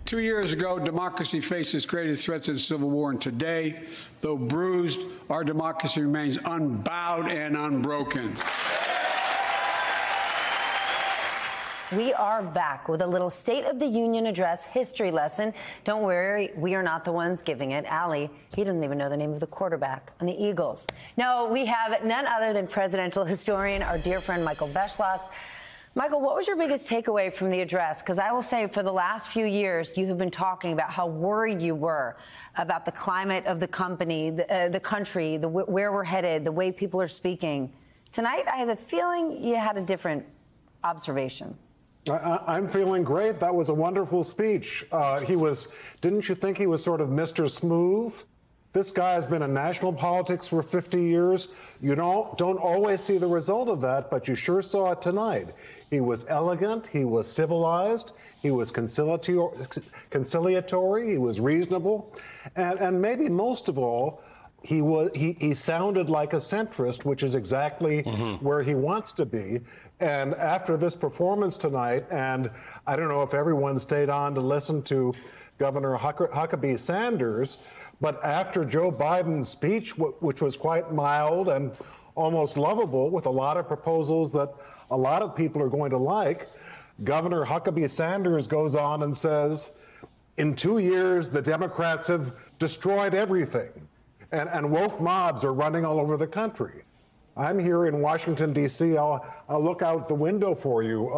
2 years ago, democracy faced its greatest threats in the Civil War, and today, though bruised, our democracy remains unbowed and unbroken. We are back with a little State of the Union address history lesson. Don't worry, we are not the ones giving it. Ali, he doesn't even know the name of the quarterback on the Eagles. No, we have none other than presidential historian, our dear friend Michael Beschloss. Michael, what was your biggest takeaway from the address? Because I will say for the last few years, you have been talking about how worried you were about the climate of the company, the country, where we're headed, the way people are speaking. Tonight, I have a feeling you had a different observation. I'm feeling great. That was a wonderful speech. Didn't you think he was sort of Mr. Smooth? This guy has been in national politics for 50 years. You don't always see the result of that, but you sure saw it tonight. He was elegant, he was civilized, he was conciliatory, he was reasonable, and maybe most of all, he sounded like a centrist, which is exactly where he wants to be. And after this performance tonight, and I don't know if everyone stayed on to listen to Governor Huckabee Sanders, but after Joe Biden's speech, which was quite mild and almost lovable, with a lot of proposals that a lot of people are going to like, Governor Huckabee Sanders goes on and says, in 2 years, the Democrats have destroyed everything, and woke mobs are running all over the country. I'm here in Washington, D.C. I'll look out the window for you,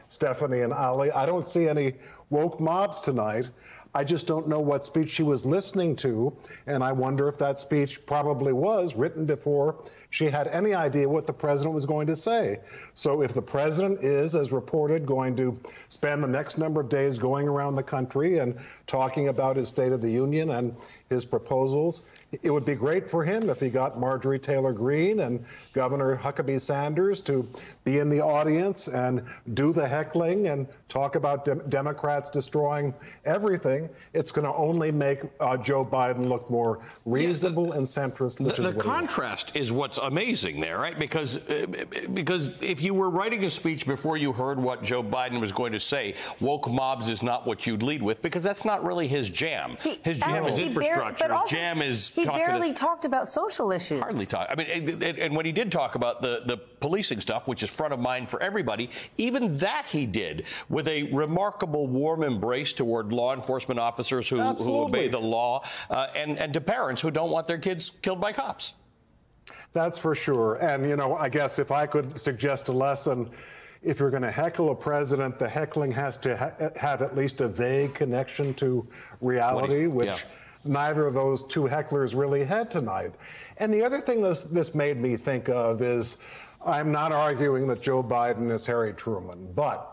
Stephanie and Ali. I don't see any woke mobs tonight. I just don't know what speech she was listening to, and I wonder if that speech probably was written before she had any idea what the president was going to say. So if the president is, as reported, going to spend the next number of days going around the country and talking about his State of the Union and his proposals, it would be great for him if he got Marjorie Taylor Greene and Governor Huckabee Sanders to be in the audience and do the heckling and talk about Democrats destroying everything. It's going to only make Joe Biden look more reasonable and centrist, which is what the contrast is what's amazing there, right? Because if you were writing a speech before you heard what Joe Biden was going to say, woke mobs is not what you'd lead with, because that's not really his jam. His jam is infrastructure. His jam is he barely talked about social issues. Hardly talked. I mean, and when he did talk about the policing stuff, which is front of mind for everybody, even that he did with a remarkable warm embrace toward law enforcement officers who obey the law and to parents who don't want their kids killed by cops. That's for sure. And, you know, I guess if I could suggest a lesson, if you're going to heckle a president, the heckling has to have at least a vague connection to reality, which neither of those two hecklers really had tonight. And the other thing this made me think of is, I'm not arguing that Joe Biden is Harry Truman, but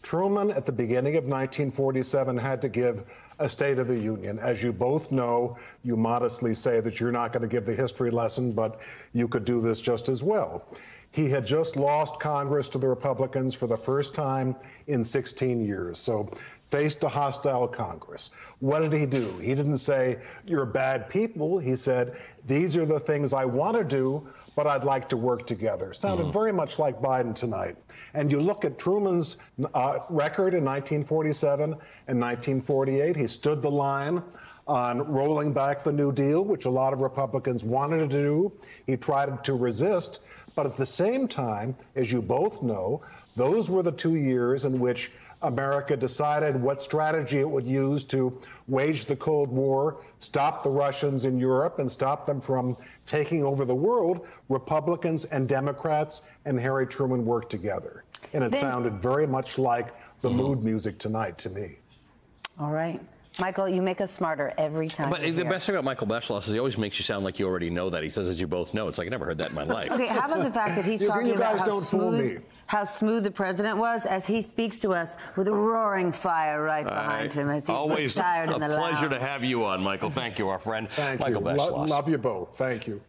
Truman at the beginning of 1947 had to give a State of the Union. As you both know, you modestly say that you're not going to give the history lesson, but you could do this just as well. He had just lost Congress to the Republicans for the first time in 16 years, so faced a hostile Congress. What did he do? He didn't say, you're bad people. He said, these are the things I want to do, but I'd like to work together. Sounded very much like Biden tonight. And you look at Truman's record in 1947 and 1948, he stood the line on rolling back the New Deal, which a lot of Republicans wanted to do. He tried to resist. But at the same time, as you both know, those were the 2 years in which America decided what strategy it would use to wage the Cold War, stop the Russians in Europe, and stop them from taking over the world. Republicans and Democrats and Harry Truman worked together. And it sounded very much like the mood music tonight to me. All right. Michael, you make us smarter every time. But the best thing about Michael Beschloss is he always makes you sound like you already know that. He says, as you both know. It's like, I never heard that in my life. Okay, how about the fact that he's talking about how smooth the president was as he speaks to us with a roaring fire right behind him as he's always retired in the a pleasure to have you on, Michael. Thank you, our friend. Thank Michael you. Beschloss. Love you both. Thank you.